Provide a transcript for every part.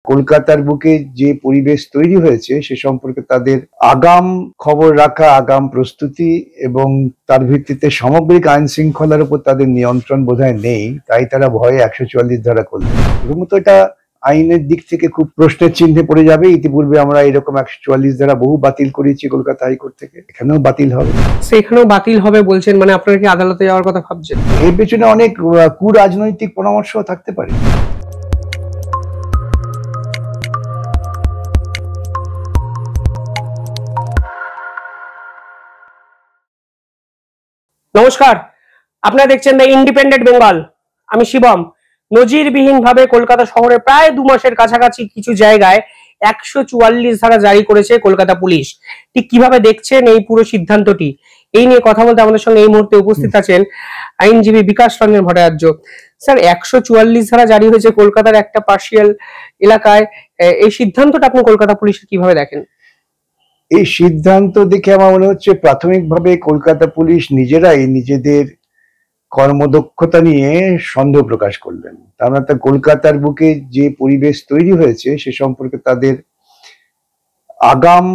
কলকাতার বুকে যে পরিবেশ তৈরি হয়েছে সে সম্পর্কে তাদের আগাম খবর রাখা, আগাম প্রস্তুতি এবং তার ভিত্তিতে সামগ্রিক আইন শৃঙ্খলার উপর তাদের নিয়ন্ত্রণ বোধহয় নেই, তাই তারা ভয়ে 144 ধারা করলেন। প্রথমত এটা আইনের দিক থেকে খুব প্রশ্নের চিহ্নে পড়ে যাবে। ইতিপূর্বে আমরা এরকম 144 ধারা বহু বাতিল করেছি কলকাতা হাইকোর্ট থেকে, এখানেও বাতিল হবে। সেখানেও বাতিল হবে বলছেন, মানে আপনারা কি আদালতে যাওয়ার কথা ভাবছেন? এর পেছনে অনেক কুরাজনৈতিক পরামর্শ থাকতে পারে। নমস্কার, আপনারা দেখছেন দ্য ইন্ডিপেন্ডেন্ট বেঙ্গল। আমি শিবম। নজিরবিহীন ভাবে কলকাতা শহরে প্রায় 2 মাসের কাছাকাছি কিছু জায়গায় 144 ধারা জারি করেছে কলকাতা পুলিশ। ঠিক কিভাবে দেখছেন এই পুরো সিদ্ধান্তটি, এই নিয়ে কথা বলতে আমাদের সঙ্গে এই মুহূর্তে উপস্থিত আছেন আইনজীবী বিকাশ রঞ্জন ভট্টাচার্য। স্যার, 144 ধারা জারি হয়েছে কলকাতার একটা পার্সিয়াল এলাকায়, এই সিদ্ধান্তটা আপনি কলকাতা পুলিশের কিভাবে দেখেন? এই সিদ্ধান্ত দেখে আমার মনে হচ্ছে প্রাথমিকভাবে কলকাতা পুলিশ নিজেরাই নিজেদের কর্মদক্ষতা নিয়ে সন্দেহ প্রকাশ করলেন। তার মানে কলকাতার বুকে যে পরিবেশ তৈরি হয়েছে সে সম্পর্কে তাদের আগাম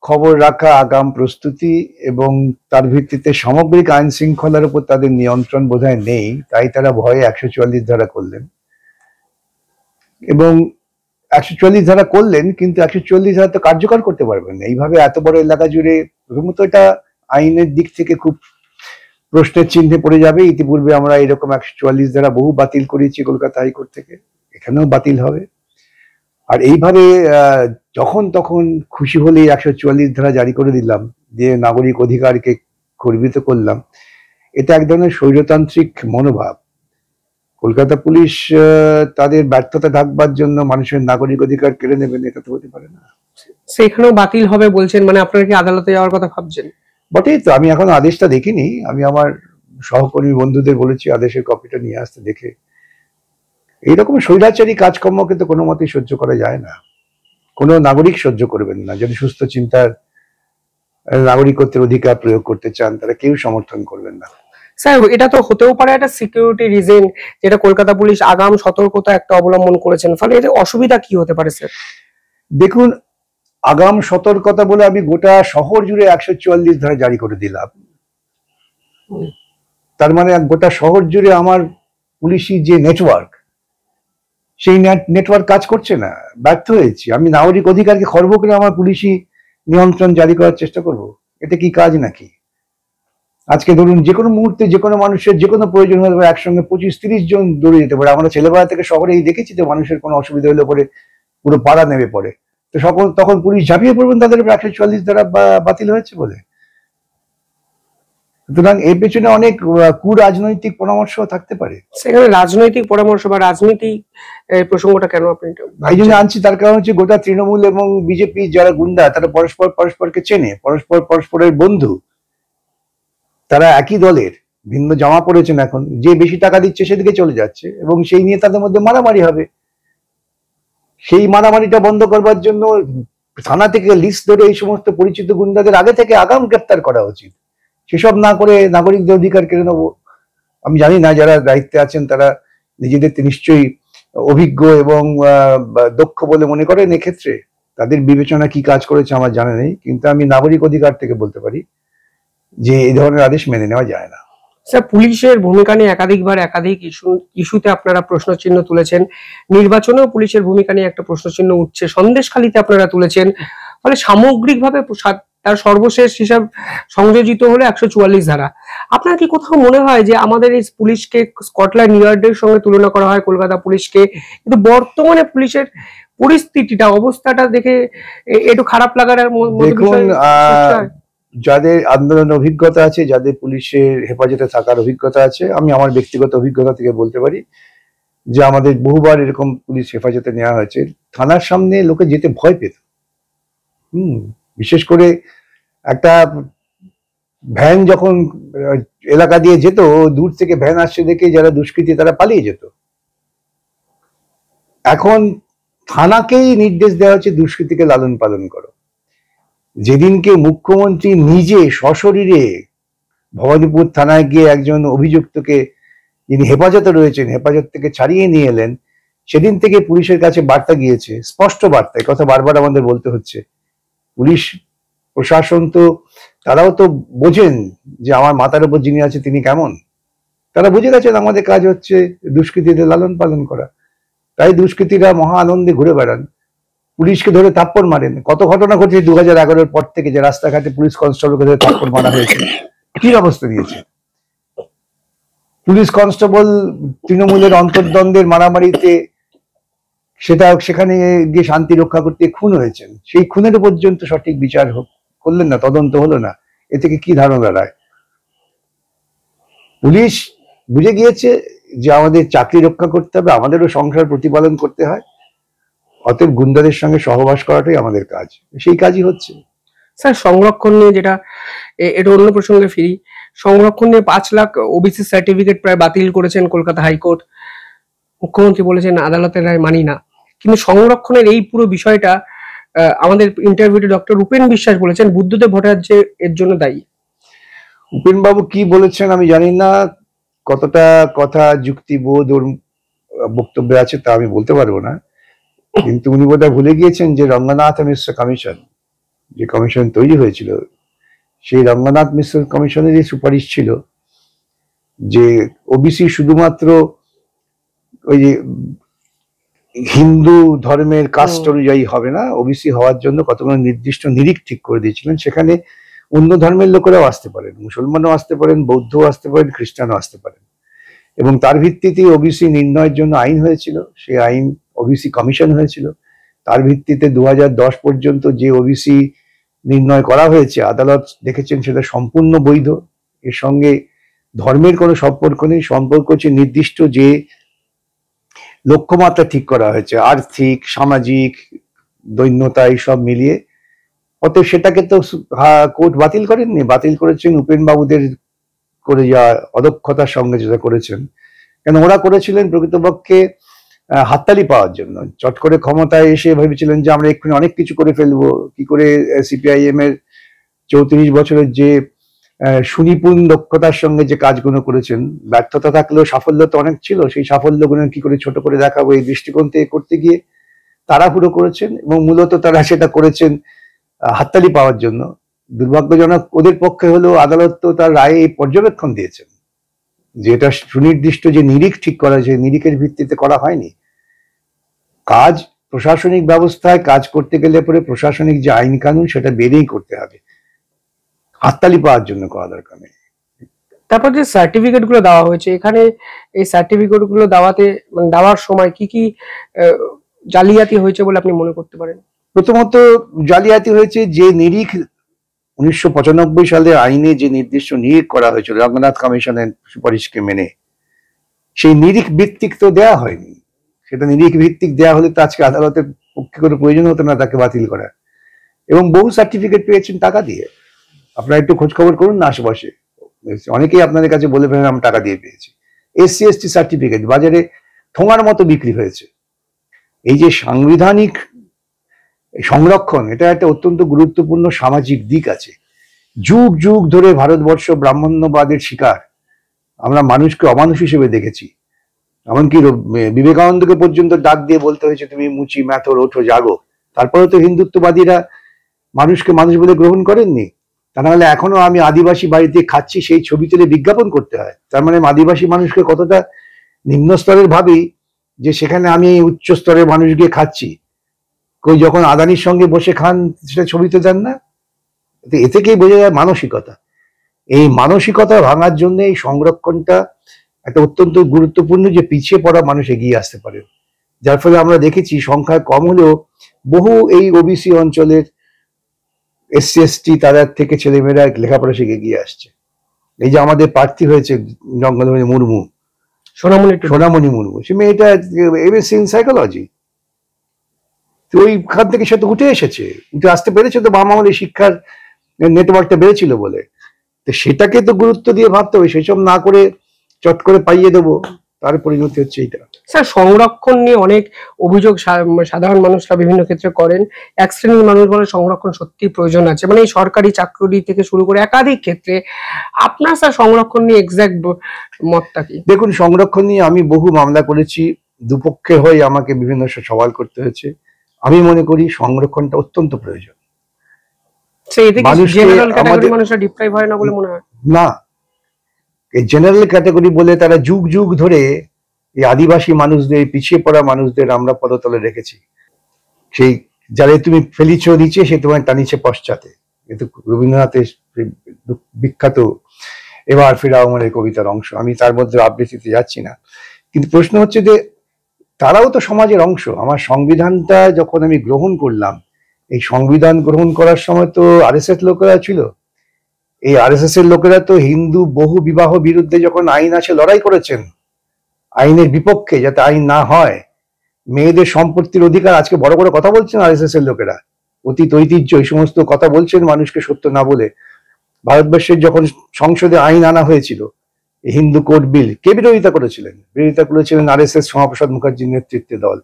খবর রাখা, আগাম প্রস্তুতি এবং তার ভিত্তিতে সামগ্রিক আইন শৃঙ্খলার উপর তাদের নিয়ন্ত্রণ বোধহয় নেই, তাই তারা ভয়ে 144 ধারা করলেন। এবং 144 ধারা করলেন, কিন্তু 144 ধারা তো কার্যকর করতে পারবেন না এইভাবে এত বড় এলাকা জুড়ে। প্রথমত এটা আইনের দিক থেকে খুব প্রশ্নের চিহ্নে পড়ে যাবে। ইতিপূর্বে আমরা এরকম 144 ধারা বহু বাতিল করেছি কলকাতা হাইকোর্ট থেকে, এখানেও বাতিল হবে। আর এইভাবে যখন তখন খুশি হলে 144 ধারা জারি করে দিলাম, দিয়ে নাগরিক অধিকারকে খর্বিত করলাম, এটা এক ধরনের স্বৈরতান্ত্রিক মনোভাব। কলকাতা পুলিশ তাদের ব্যর্থতা ঢাকবার জন্য মানুষের নাগরিক অধিকার কেড়ে নেবেন, এটা তো হতে পারে না। সেখানেও বাতিল হবে বলছেন, মানে আপনারা কি আদালতে যাওয়ার কথা ভাবছেন? বটেই তো, আমি এখন আদেশটা দেখিনি। আমি আমার সহকর্মী বন্ধুদের বলেছি আদেশের কপিটা নিয়ে আসতে। দেখে এইরকম স্বৈরাচারী কাজকর্ম কিন্তু কোনো মতেই সহ্য করা যায় না। কোনো নাগরিক সহ্য করবেন না। যদি সুস্থ চিন্তার নাগরিকত্বের অধিকার প্রয়োগ করতে চান, তারা কেউ সমর্থন করবেন না। স্যার, এটা তো হতেও পারে একটা সিকিউরিটি রিজন, যেটা কলকাতা পুলিশ আগাম সতর্কতা একটা অবলম্বন করেছেন, ফলে এর অসুবিধা কি হতে পারে স্যার? দেখুন, আগাম সতর্কতা বলে আমি গোটা শহর জুড়ে 144 ধারা জারি করে দিলাম। তার মানে গোটা শহর জুড়ে আমার পুলিশি যে নেটওয়ার্ক, সেই নেটওয়ার্ক কাজ করছে না, ব্যর্থ হয়েছি। আমি নাগরিক অধিকারকে খর্ব করে আমার পুলিশি নিয়ন্ত্রণ জারি করার চেষ্টা করব? এটা কি কাজ নাকি? আজকে ধরুন, যে কোনো মুহূর্তে যে কোনো মানুষের যে কোনো প্রয়োজন হতে পারে, একসঙ্গে 25-30 জন দৌড়ে যেতে পারে। আমরা ছেলেবেলা থেকে শহরেই দেখেছি যে মানুষের কোনো অসুবিধা হলে পরে পুরো পাড়া নেমে পড়ে। তো তখন পুলিশ ঝাঁপিয়ে পড়বেন তাদের 144 ধারা বাতিল হয়েছে বলে। সুতরাং এর পেছনে অনেক কুরাজনৈতিক পরামর্শ থাকতে পারে। সেখানে রাজনৈতিক পরামর্শ বা রাজনীতি প্রসঙ্গটা কেন আপনি এই জন্য আনছি? তার কারণ হচ্ছে গোটা তৃণমূল এবং বিজেপি যারা গুন্ডা, তারা পরস্পরকে চেনে, পরস্পরের বন্ধু। তারা একই দলের, ভিন্ন জামা পড়েছেন। এখন যে বেশি টাকা দিচ্ছে সেদিকে চলে যাচ্ছে এবং সেই নিয়ে তাদের মধ্যে মারামারি হবে। সেই মারামারিটা বন্ধ করবার জন্য থানা থেকে লিস্ট ধরে এই সমস্ত পরিচিত গুন্ডাদের আগে থেকে আগাম গ্রেপ্তার করা উচিত। সেসব না করে নাগরিকদের অধিকার কেড়ে নেবো। আমি জানি না যারা দায়িত্বে আছেন তারা নিজেদেরকে নিশ্চয়ই অভিজ্ঞ এবং দক্ষ বলে মনে করেন। এক্ষেত্রে তাদের বিবেচনা কি কাজ করেছে আমার জানা নেই, কিন্তু আমি নাগরিক অধিকার থেকে বলতে পারি যে এই ধরনের আদেশ মেনে নেওয়া যায় না। স্যার, পুলিশের ভূমিকা নিয়ে একাধিকবার একাধিক ইস্যুতে আপনারা প্রশ্নচিহ্ন তুলেছেন। নির্বাচনেও পুলিশের ভূমিকা নিয়ে একটা প্রশ্নচিহ্ন উঠছে, সন্দেশখালিতে আপনারা তুলেছেন। ফলে সামগ্রিকভাবে তার সর্বশেষ হিসাব সংযোজিত হলো 144 ধারা। আপনার কি কোথাও মনে হয় যে আমাদের এই পুলিশকে স্কটল্যান্ড ইয়ার্ডের সঙ্গে তুলনা করা হয় কলকাতা পুলিশকে, কিন্তু বর্তমানে পুলিশের পরিস্থিতিটা, অবস্থাটা দেখে একটু খারাপ লাগার দেখুন, যাদের আন্দোলন অভিজ্ঞতা আছে, যাদের পুলিশের হেফাজতে থাকার অভিজ্ঞতা আছে, আমি আমার ব্যক্তিগত অভিজ্ঞতা থেকে বলতে পারি যে আমাদের বহুবার এরকম পুলিশ হেফাজতে নেওয়া হয়েছে। থানার সামনে লোকে যেতে ভয় পেত। বিশেষ করে একটা ভ্যান যখন এলাকা দিয়ে যেত, দূর থেকে ভ্যান আসছে দেখে যারা দুষ্কৃতী তারা পালিয়ে যেত। এখন থানাকেই নির্দেশ দেওয়া হচ্ছে দুষ্কৃতীকে লালন পালন করো। যেদিনকে মুখ্যমন্ত্রী নিজে সশরীরে ভবানীপুর থানায় গিয়ে একজন অভিযুক্তকে, যিনি হেফাজতে রয়েছেন, হেফাজত থেকে ছাড়িয়ে নিয়ে এলেন, সেদিন থেকে পুলিশের কাছে বার্তা গিয়েছে, স্পষ্ট বার্তা, এই কথা বারবার আমাদের বলতে হচ্ছে। পুলিশ প্রশাসন তো তারাও তো বোঝেন যে আমার মাথার উপর যিনি আছে তিনি কেমন। তারা বুঝে গেছেন আমাদের কাজ হচ্ছে দুষ্কৃতীদের লালন পালন করা, তাই দুষ্কৃতীরা মহা আনন্দে ঘুরে বেড়ান, পুলিশকে ধরে থাপ্পড় মারেন। কত ঘটনা ঘটেছে 2011-এর পর থেকে, যে রাস্তাঘাটে পুলিশ কনস্টেবলকে ধরে থাপ্পড় মারা হয়েছে, কি অবস্থা দিয়েছে। পুলিশ কনস্টেবল তৃণমূলের অন্তর্দ্বন্দ্বের মারামারিতে সেখানে গিয়ে শান্তি রক্ষা করতে খুন হয়েছেন, সেই খুনের পর্যন্ত সঠিক বিচার করলেন না, তদন্ত হলো না। এ থেকে কি ধারণা দাঁড়ায়? পুলিশ বুঝে গিয়েছে যে আমাদের চাকরি রক্ষা করতে হবে, আমাদেরও সংসার প্রতিপালন করতে হয়, অতএব গুন্ডাদের সঙ্গে সহবাস করাটাই আমাদের কাজ, সেই কাজই হচ্ছে। স্যার সংরক্ষণ নিয়ে যেটা, এটা অন্য প্রসঙ্গে ফিরি, সংরক্ষণ নিয়ে 5 লাখ ওবিসি সার্টিফিকেট প্রায় বাতিল করেছেন কলকাতা হাইকোর্ট। মুখ্যমন্ত্রী বলেছেন আদালতের রায় মানি না, কিন্তু সংরক্ষণের এই পুরো বিষয়টা আমাদের ইন্টারভিউতে ডক্টর উপেন বিশ্বাস বলেছেন বুদ্ধদেব ভট্টাচার্য এর জন্য দায়ী। উপেন বাবু কি বলেছেন আমি জানি না, কতটা কথা যুক্তিবোধ ওর বক্তব্যে আছে তা আমি বলতে পারবো না, কিন্তু উনি বোধহয় ভুলে গিয়েছেন যে রঙ্গনাথ মিশ্র কমিশন, যে কমিশন তৈরি হয়েছিল, সেই রঙ্গনাথ মিশ্র কমিশনেরই সুপারিশ ছিল যে ওবিসি শুধুমাত্র ওই যে হিন্দু ধর্মের কাস্ট অনুযায়ী হবে না, ওবিসি হওয়ার জন্য কতগুলো নির্দিষ্ট নিরিখ ঠিক করে দিয়েছিলেন। সেখানে অন্য ধর্মের লোকেরাও আসতে পারেন, মুসলমানও আসতে পারেন, বৌদ্ধও আসতে পারেন, খ্রিস্টানও আসতে পারেন, এবং তার ভিত্তিতে ওবিসি নির্ণয়ের জন্য আইন হয়েছিল, সেই আইন ওবিসি কমিশন হয়েছিল। তার ভিত্তিতে 2010 পর্যন্ত যে ওবিসি নির্ণয় করা হয়েছে, আদালত দেখেছেন সেটা সম্পূর্ণ বৈধ, এর সঙ্গে ধর্মের কোনো সম্পর্ক নেই, সম্পর্ক হচ্ছে নির্দিষ্ট যে লক্ষ্যমাত্রা ঠিক করা হয়েছে, আর্থিক, সামাজিক, দৈন্যতা এইসব মিলিয়ে। অতএব সেটাকে তো কোর্ট বাতিল করেননি, বাতিল করেছেন উপেন বাবুদের করে যাওয়া অদক্ষতার সঙ্গে যেটা করেছেন। কেন ওরা করেছিলেন প্রকৃতপক্ষে হাততালি পাওয়ার জন্য, চট করে ক্ষমতায় এসে ভেবেছিলেন যে আমরা এক্ষুনি অনেক কিছু করে ফেলবো। কি করে সিপিআইএম এর 34 বছরের যে সুনিপুণ দক্ষতার সঙ্গে যে কাজগুলো করেছেন, ব্যর্থতা থাকলেও সাফল্য তো অনেক ছিল, সেই সাফল্যগুলো কি করে ছোট করে দেখাবো এই দৃষ্টিকোণ থেকে করতে গিয়ে তাড়াহুড়ো করেছেন, এবং মূলত তারা সেটা করেছেন হাততালি পাওয়ার জন্য। দুর্ভাগ্যজনক ওদের পক্ষে হলেও আদালত তো তার রায়ে পর্যবেক্ষণ দিয়েছেন যে এটা সুনির্দিষ্ট যে নিরিখ ঠিক করা হয়েছে, নিরিখের ভিত্তিতে করা হয়নি। কাজ প্রশাসনিক ব্যবস্থায় কাজ করতে গেলে পরে প্রশাসনিক যে আইন কানুন সেটা বেড়েই করতে হবে, হাততালি পাওয়ার জন্য করা দরকার নেই। তারপর যে সার্টিফিকেট গুলো দেওয়া হয়েছে, এখানে এই সার্টিফিকেট গুলো দেওয়ার সময় কি কি জালিয়াতি হয়েছে বলে আপনি মনে করতে পারেন? প্রথমত জালিয়াতি হয়েছে যে নিরিখ 1995 সালে আইনে যে নির্দিষ্ট নিরিখ করা হয়েছিল রঙ্গনাথ কমিশনের সুপারিশকে মেনে, সেই নিরিখ ভিত্তিক তো দেওয়া হয়নি। সেটা নিরিখ ভিত্তিক দেওয়া হলে তো আজকে আদালতের পক্ষে কোনো প্রয়োজন হতো না তাকে বাতিল করা। এবং বহু সার্টিফিকেট পেয়েছেন টাকা দিয়ে, আপনারা একটু খোঁজ খবর করুন না আশেপাশে, অনেকেই আপনাদের কাছে বলে ফেলেন আমি টাকা দিয়ে পেয়েছি। SC ST সার্টিফিকেট বাজারে ঠোঙার মতো বিক্রি হয়েছে। এই যে সাংবিধানিক সংরক্ষণ, এটা একটা অত্যন্ত গুরুত্বপূর্ণ সামাজিক দিক আছে। যুগ যুগ ধরে ভারতবর্ষ ব্রাহ্মণ্যবাদের শিকার, আমরা মানুষকে অমানুষ হিসেবে দেখেছি। এমনকি বিবেকানন্দকে পর্যন্ত ডাক দিয়ে বলতে হয়েছে তুমি মুচি ম্যাথর ওঠো জাগো। তারপরে তো হিন্দুত্ববাদীরা মানুষকে মানুষ বলে গ্রহণ করেননি। তা নাহলে এখনো আমি আদিবাসী বাড়িতে খাচ্ছি সেই ছবি তুলে বিজ্ঞাপন করতে হয়। তার মানে আদিবাসী মানুষকে কতটা নিম্ন স্তরের ভাবি যে সেখানে আমি উচ্চ স্তরের মানুষ গিয়ে খাচ্ছি। কই যখন আদানির সঙ্গে বসে খান সেটা ছবিতে দেন না। এ থেকেই বোঝা যায় মানসিকতা। এই মানসিকতা ভাঙার জন্য এই সংরক্ষণটা একটা অত্যন্ত গুরুত্বপূর্ণ, যে পিছিয়ে পড়া মানুষ এগিয়ে আসতে পারে। যার ফলে আমরা দেখেছি সংখ্যায় কম হলেও বহু এই ওবিসি অঞ্চলের SC ST তাদের থেকে ছেলেমেয়েরা লেখাপড়া শিখে এগিয়ে আসছে। এই যে আমাদের প্রার্থী হয়েছে জঙ্গলমণি মুর্মু, সোনামণি মুর্মু, সে মেয়েটা MSc ইন সাইকোলজি। তো ওইখান থেকে সে তো উঠে এসেছে, উঠে আসতে পেরেছে তো বাম আমলে শিক্ষার নেটওয়ার্কটা বেড়েছিল বলে। তো সেটাকে তো গুরুত্ব দিয়ে ভাবতে হবে, সেসব না করে চট করে পাইয়ে দেবো, তার পরিণতি হচ্ছে এইটা। স্যার সংরক্ষণ নিয়ে অনেক অভিযোগ সাধারণ মানুষরা বিভিন্ন ক্ষেত্রে করেন। এক শ্রেণীর মানুষ বলে সংরক্ষণ সত্যি প্রয়োজন আছে, মানে এই সরকারি চাকরি থেকে শুরু করে একাধিক ক্ষেত্রে। আপনার স্যার সংরক্ষণ নিয়ে এক্সাক্ট মতটা কি? দেখুন, সংরক্ষণ নিয়ে আমি বহু মামলা করেছি, দুপক্ষে হয়ে আমাকে বিভিন্ন সওয়াল করতে হয়েছে। আমি মনে করি সংরক্ষণটা অত্যন্ত প্রয়োজন। না, এই জেনারেল ক্যাটাগরি বলে তারা যুগ যুগ ধরে এই আদিবাসী মানুষদের, পিছিয়ে পড়া মানুষদের আমরা পদতলে রেখেছি। সেই যারা তুমি ফেলিছ নিচে, সে তোমায় টানিছে পশ্চাতে, কিন্তু রবীন্দ্রনাথের বিখ্যাত এবার ফেরাও আমার কবিতার অংশ। আমি তার মধ্যে আবৃত্তিতে যাচ্ছি না, কিন্তু প্রশ্ন হচ্ছে যে তারাও তো সমাজের অংশ। আমার সংবিধানটা যখন আমি গ্রহণ করলাম, এই সংবিধান গ্রহণ করার সময় তো আরএসএস লোকেরা ছিল। এই আরএসএস এর লোকেরা তো হিন্দু বহু বিবাহ বিরুদ্ধে যখন আইন আছে লড়াই করেছেন, আইনের বিপক্ষে, যাতে আইন না হয়। মেয়েদের সম্পত্তির অধিকার আজকে বড় বড় কথা বলছেন আরএসএস এর লোকেরা, অতীত ঐতিহ্য এই সমস্ত কথা বলছেন মানুষকে সত্য না বলে। ভারতবর্ষের যখন সংসদে আইন আনা হয়েছিল হিন্দু কোড বিল, কে বিরোধিতা করেছিলেন? বিরোধিতা করেছিলেন আরএসএস, শ্যামাপ্রসাদ মুখার্জির নেতৃত্বে দল।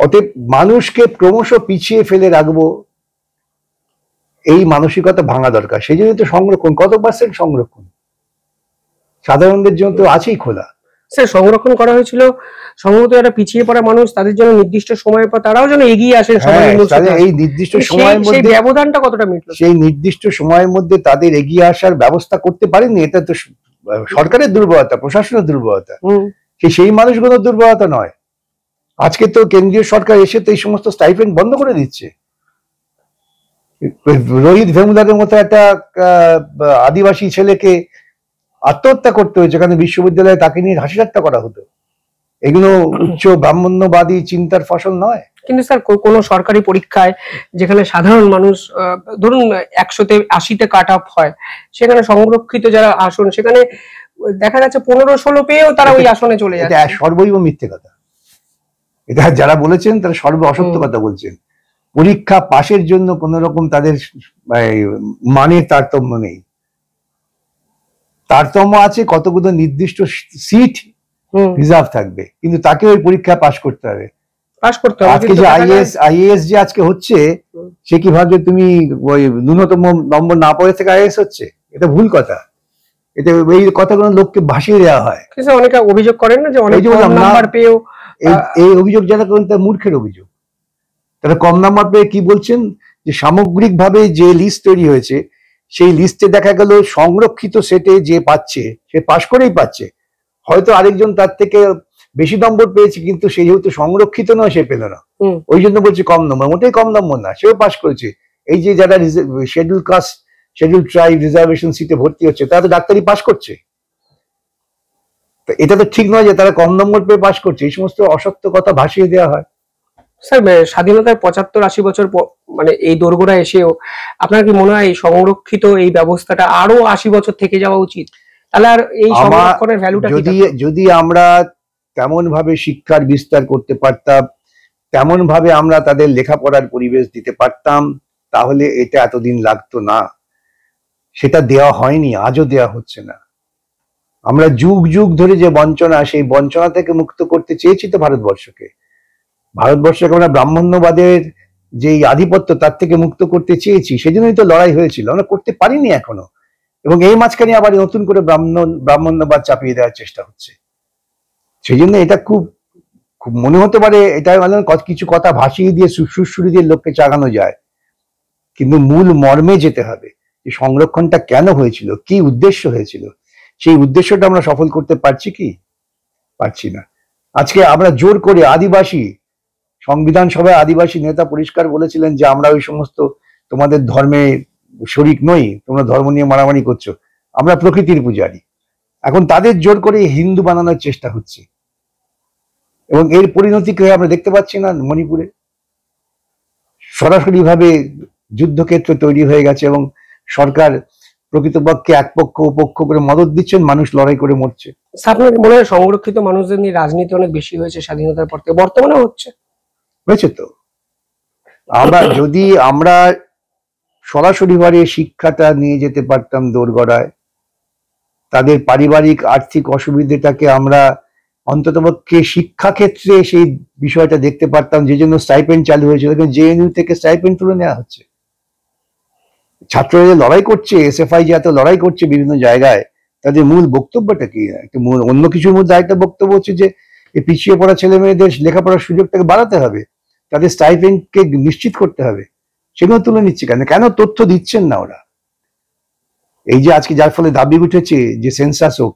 অতএব মানুষকে ক্রমশ পিছিয়ে ফেলে রাখবো, এই মানসিকতা ভাঙা দরকার। সেই জন্য তো সংরক্ষণ, কত পার্সেন্ট সংরক্ষণ সাধারণদের জন্য তো আছেই খোলা। স্যার, সংরক্ষণ করা হয়েছিল সম্ভবত যারা পিছিয়ে পড়া মানুষ, তাদের জন্য নির্দিষ্ট সময়ের পর তারাও যেন এগিয়ে আসেন। এই নির্দিষ্ট সময়ের মধ্যে ব্যবধানটা কতটা মিটলো? সেই নির্দিষ্ট সময়ের মধ্যে তাদের এগিয়ে আসার ব্যবস্থা করতে পারেননি। এটা তো সরকারের দুর্বলতা, প্রশাসনের দুর্বলতা, সেই মানুষগুলোর দুর্বলতা নয়। আজকে তো কেন্দ্রীয় সরকার এসে তো এই সমস্ত স্টাইপেন্ড বন্ধ করে দিচ্ছে। রোহিত ভেমুলারের মতো একটা আদিবাসী ছেলেকে আত্মহত্যা করতে হয়েছে, কারণ বিশ্ববিদ্যালয়ে তাকে নিয়ে হাসি ঠাট্টা করা হতো। এগুলো উচ্চ ব্রাহ্মণ্যবাদী চিন্তার ফসল নয়। কিন্তু স্যার, কোন সরকারি পরীক্ষায় যেখানে সাধারণ মানুষ ধরুন 100তে 80তে কাট অফ হয়, সেখানে সংরক্ষিত যারা আসন, সেখানে দেখা যাচ্ছে 15-16 পেয়েও তারা ওই আসনে চলে যাচ্ছে। এটা সর্বৈব মিথ্যে কথা। এটা যারা বলেছেন তারা সর্ব অসত্য কথা বলছেন। পরীক্ষা পাশের জন্য কোন রকম তাদের মানের তারতম্য নেই। তারতম্য আছে কতগুলো নির্দিষ্ট সিট রিজার্ভ থাকবে, কিন্তু তাকে ওই পরীক্ষা পাশ করতে হবে। আজকে যে আইএএস যে আজকে হচ্ছে, সে কি ভাবছে তুমি ওই ন্যূনতম নম্বর না পড়ে থেকে আইএএস হচ্ছে? এটা ভুল কথা। এটা এই কথাগুলো লোককে ভাসিয়ে দেওয়া হয়। অনেকে অভিযোগ করেন না যে অনেক কম নাম্বার পেয়েও, এই অভিযোগ যারা করেন তারা মূর্খের অভিযোগ। তারা কম নাম্বার পেয়ে কি বলছেন, যে সামগ্রিকভাবে যে লিস্ট তৈরি হয়েছে, সেই লিস্টে দেখা গেল সংরক্ষিত সেটে যে পাচ্ছে সে পাশ করেই পাচ্ছে। হয়তো আরেকজন তার থেকে বেশি নম্বর পেয়েছে, কিন্তু সে যেহেতু সংরক্ষিত নয় সে পেল না, ওই জন্য বলছে কম নম্বর। মোটেই কম নম্বর না, সেও পাশ করেছে। এই যে যারা schedule caste, schedule tribe reservation সিটে ভর্তি হচ্ছে, তারা তো ডাক্তারি পাশ করছে। এটা তো ঠিক নয় যে তারা কম নম্বর পেয়ে পাশ করছে। এই সমস্ত অসত্য কথা ভাসিয়ে দেওয়া হয়। স্যার, স্বাধীনতার 75-80 বছর মানে এই দোরগোড়া এসেও আপনার কি মনে হয় এই সংরক্ষিত এই ব্যবস্থাটা আরো 80 বছর থেকে যাওয়া উচিত? তাহলে আর এই সংরক্ষণের ভ্যালুটা যদি আমরা তেমন ভাবে শিক্ষার বিস্তার করতে পারতাম, তেমন ভাবে আমরা তাদের লেখাপড়ার পরিবেশ দিতে পারতাম, তাহলে এটা এতদিন লাগতো না। সেটা দেওয়া হয়নি, আজও দেওয়া হচ্ছে না। আমরা যুগ যুগ ধরে যে বঞ্চনা, সেই বঞ্চনা থেকে মুক্ত করতে চেয়েছি তো ভারতবর্ষকে। ভারতবর্ষকে আমরা ব্রাহ্মণ্যবাদের যে আধিপত্য, তার থেকে মুক্ত করতে চেয়েছি। সেজন্যই তো লড়াই হয়েছিল, আমরা করতে পারিনি এখনো। এবং এই মাঝখানে আবার নতুন করে ব্রাহ্মণ্যবাদ চাপিয়ে দেওয়ার চেষ্টা হচ্ছে। সেই জন্য এটা খুব খুব মনে হতে পারে এটা কিছু কথা ভাসিয়ে দিয়ে সুরসুরি দিয়ে লোককে চাগানো যায়, কিন্তু মূল মর্মে যেতে হবে যে সংরক্ষণটা কেন হয়েছিল, কি উদ্দেশ্য হয়েছিল। সেই উদ্দেশ্যটা আমরা সফল করতে পারছি কি? পারছি না। আজকে আমরা জোর করে আদিবাসী, সংবিধান সভায় আদিবাসী নেতা পরিষ্কার বলেছিলেন যে আমরা ওই সমস্ত তোমাদের ধর্মে শরিক নই, তোমরা ধর্ম নিয়ে মারামারি করছো, আমরা প্রকৃতির পূজারী। এখন তাদের জোর করে হিন্দু বানানোর চেষ্টা হচ্ছে, এবং এর পরিণতি কি আমরা দেখতে পাচ্ছি না? মণিপুরে সরাসরি ভাবে যুদ্ধক্ষেত্র তৈরি হয়ে গেছে, এবং সরকার প্রকৃতপক্ষে এক পক্ষ উপক্ষ করে মদত দিচ্ছেন, মানুষ লড়াই করে মরছে। আপনার মনে হয় সংরক্ষিত মানুষদের নিয়ে রাজনীতি অনেক বেশি হয়েছে স্বাধীনতার পর থেকে? বর্তমানে হয়েছে তো। যদি আমরা সরাসরি ভাবে শিক্ষাটা নিয়ে যেতে পারতাম দোরগড়ায়, তাদের পারিবারিক আর্থিক অসুবিধাটাকে আমরা অন্ততপক্ষে শিক্ষা ক্ষেত্রে সেই বিষয়টা দেখতে পারতাম, যে জন্য স্টাইপেন্ড চালু হয়েছিল। জেএনইউ থেকে স্টাইপেন্ড তুলে নেওয়া হচ্ছে। ছাত্ররা যে লড়াই করছে, এসএফআই যে এত লড়াই করছে বিভিন্ন জায়গায়, তাদের মূল বক্তব্যটা কি? একটা অন্য কিছুর মধ্যে আরেকটা বক্তব্য হচ্ছে যে এই পিছিয়ে পড়া ছেলে মেয়েদের লেখাপড়ার সুযোগটাকে বাড়াতে হবে, তাদের স্টাইপেন্ডকে নিশ্চিত করতে হবে, সেগুলো তুলে নিচ্ছে কেন? কেন তথ্য দিচ্ছেন না ওরা? এই যে আজকে যার ফলে দাবি উঠেছে যে সেন্সাস হোক,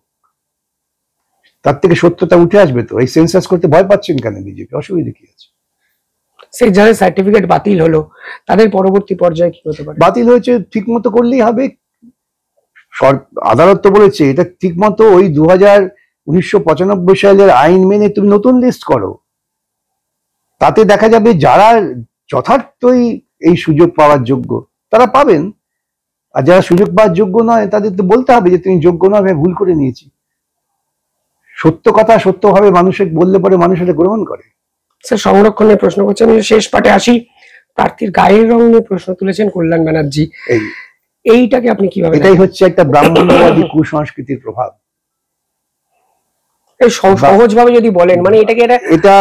তার থেকে সত্যতা উঠে আসবে তো। এই সেন্সাস করতে ভয় পাচ্ছেন কেন বিজেপি? অসুবিধা কি আছে? সে যাদের সার্টিফিকেট বাতিল হলো তাদের পরবর্তী পর্যায়ে কি হতে পারে? বাতিল হয়েছে ঠিক মতো করলেই হবে। আদালত তো বলেছে এটা ঠিক মতো ওই 1995 সালের আইন মেনে তুমি নতুন লিস্ট করো, তাতে দেখা যাবে যারা যথার্থই এই সুযোগ পাওয়ার যোগ্য তারা পাবেন, আর যারা সুযোগ পাওয়ার যোগ্য নয় তাদের তো বলতে হবে যে তুমি যোগ্য নয়, আমি ভুল করে নিয়েছি। সত্য কথা সত্যভাবে মানুষের বললে পরে মানুষ এটা গ্রহণ করে। স্যার সংরক্ষণের প্রশ্ন করছেন, শেষ পাটে আসি। প্রার্থীর গায়ের রং নিয়ে প্রশ্ন তুলেছেন কল্যাণ ব্যানার্জি, এইটাকে আপনি কিভাবে? এটাই হচ্ছে একটা ব্রাহ্মণ্যবাদী কুসংস্কৃতির প্রভাব। সহজভাবে যদি বলেন, মানে এটাকে এটা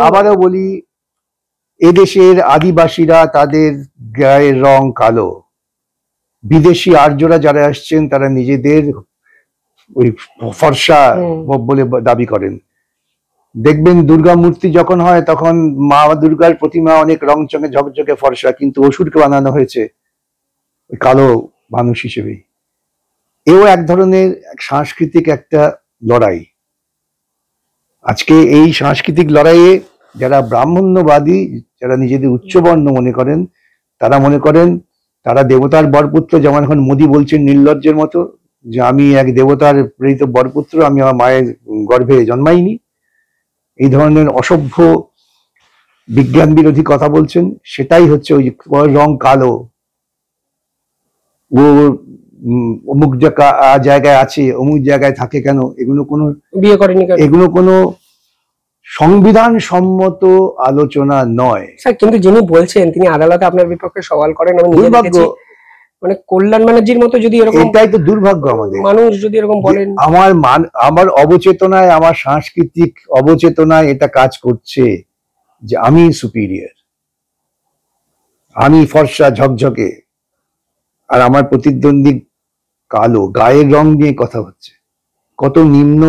আবারও বলি, এদেশের আদিবাসীরা তাদের গায়ের রং কালো, বিদেশি আর্যরা যারা আসছেন তারা নিজেদের ওই ফর্সা বলে দাবি করেন। দেখবেন দুর্গা মূর্তি যখন হয় তখন মা দুর্গার প্রতিমা অনেক রং চঙে ঝকঝকে ফর্সা, কিন্তু অসুরকে বানানো হয়েছে কালো মানুষ হিসেবেই। এও এক ধরনের সাংস্কৃতিক একটা লড়াই। আজকে এই সাংস্কৃতিক লড়াইয়ে যারা ব্রাহ্মণ্যবাদী, যারা নিজেদের উচ্চবর্ণ মনে করেন, তারা মনে করেন তারা দেবতার বরপুত্র। যেমন এখন মোদী বলছেন নির্লজ্জের মতো যে আমি এক দেবতার প্রেরিত বরপুত্র, আমি আমার মায়ের গর্ভে জন্মাইনি। এই ধরনের অসভ্য বিজ্ঞান বিরোধী কথা বলছেন। সেটাই হচ্ছে ওই রং কালো, ও অমুক জায়গায় আছে, অমুক জায়গায় থাকে কেন, এগুলো কোনো বিয়ে করেনি, এগুলো কোনো সংবিধান সম্মত আলোচনা নয়। স্যার কিন্তু যিনি বলছেন তিনি আদালতে আপনার বিপক্ষে সওয়াল করেন, এবং দুর্ভাগ্য, মানে কল্যাণ ব্যানার্জির মতো যদি এরকম, এটাই তো দুর্ভাগ্য আমাদের মানুষ যদি এরকম বলেন। আমার অবচেতনায়, আমার সাংস্কৃতিক অবচেতনায় এটা কাজ করছে যে আমি সুপিরিয়র, আমি ফর্সা ঝকঝকে, আর আমার প্রতিদ্বন্দ্বী কালো। গায়ের রং নিয়ে কথা হচ্ছে। কত নিম্ন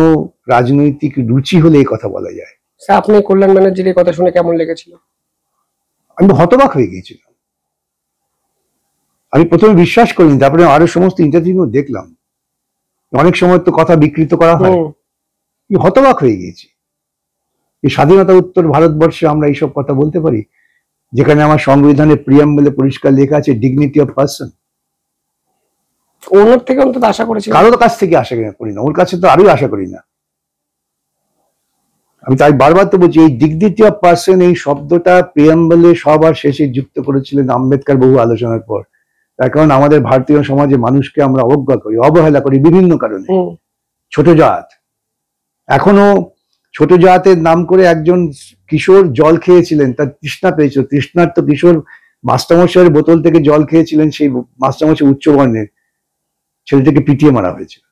রাজনৈতিক রুচি হলে এই কথা বলা যায়। স্যার আপনি কল্যাণ ব্যানার্জির এই কথা শুনে কেমন লেগেছিল? আমি হতবাক হয়ে গিয়েছিলাম। আমি প্রথমে বিশ্বাস করিনি, তারপরে আরো সমস্ত ইন্টারভিউ দেখলাম। অনেক সময় তো কথা বিকৃত করা হয়, হতবাক হয়ে গিয়েছি। এই স্বাধীনতা উত্তর ভারতবর্ষে আমরা এইসব কথা বলতে পারি, যেখানে আমার সংবিধানে প্রিয়াম্বলে পরিষ্কার লেখা আছে ডিগনিটি অফ পার্সন। ওনার থেকে অন্তত আশা করেছি, কারোর কাছ থেকে আশা করি না, ওর কাছে তো আরোই আশা করি না। আমি তাই বারবার তো বলছি, এই ডিগনিটি অফ পার্সন এই শব্দটা প্রিয়াম্বলে সবার শেষে যুক্ত করেছিলেন আম্বেদকর বহু আলোচনার পর। তার কারণ আমাদের ভারতীয় সমাজে মানুষকে আমরা অবজ্ঞা করি, অবহেলা করি বিভিন্ন কারণে। ছোট জাত, এখনো ছোট জাতের নাম করে একজন কিশোর জল খেয়েছিলেন, তার তৃষ্ণা পেয়েছিল, তৃষ্ণার্ত কিশোর মাস্টারমশাইয়ের বোতল থেকে জল খেয়েছিলেন, সেই মাস্টারমশাই উচ্চবর্ণের, ছেলেটাকে পিটিয়ে মারা হয়েছিল।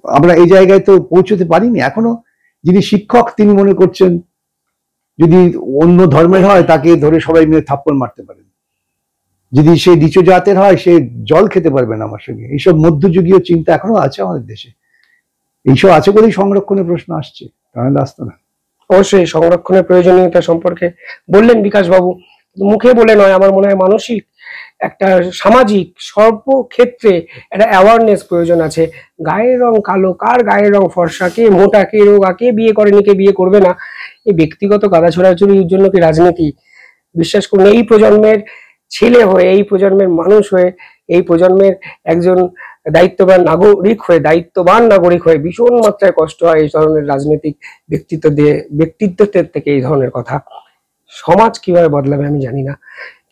আমরা এই জায়গায় তো পৌঁছতে পারিনি এখনো। যিনি শিক্ষক তিনি মনে করছেন যদি অন্য ধর্মের হয় তাকে ধরে সবাই মিলে থাপ্পড় মারতে পারেন, যদি সে নিচু জাতের হয় সে জল খেতে পারবে না আমার সঙ্গে। এইসব মধ্যযুগীয় চিন্তা এখনো আছে আমাদের দেশে। এইসব আছে বলেই সংরক্ষণের প্রশ্ন আসছে, তাহলে আসতো না। অবশ্যই সংরক্ষণের প্রয়োজনীয়তা সম্পর্কে বললেন বিকাশ বাবু, মুখে বলে নয়। আমার মনে হয় মানসিক একটা সামাজিক সর্বক্ষেত্রে একটা অ্যাওয়ারনেস প্রয়োজন আছে। গায়ের রং কালো, কার গায়ের রং ফর্সা, কে মোটা, কে রোগা, কে বিয়ে করেনি, কে বিয়ে করবে না, এই ব্যক্তিগত গাদা ছোড়াছুড়ির জন্য কি রাজনীতি? বিশ্বাস করুন, এই প্রজন্মের ছেলে হয়ে, এই প্রজন্মের মানুষ হয়ে, এই প্রজন্মের একজন দায়িত্ববান নাগরিক হয়ে ভীষণ মাত্রায় কষ্ট হয় এই ধরনের রাজনৈতিক ব্যক্তিত্বের থেকে। এই ধরনের কথা সমাজ কিভাবে বদলাবে আমি জানি না,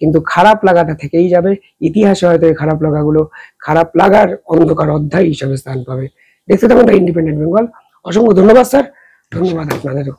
কিন্তু খারাপ লাগাটা থেকেই যাবে। ইতিহাসে হয়তো এই খারাপ লাগাগুলো খারাপ লাগার অন্ধকার অধ্যায় হিসাবে স্থান পাবে। দেখতে থাকুন দ্য ইন্ডিপেন্ডেন্ট বেঙ্গল। অসংখ্য ধন্যবাদ স্যার, ধন্যবাদ আপনাদেরও।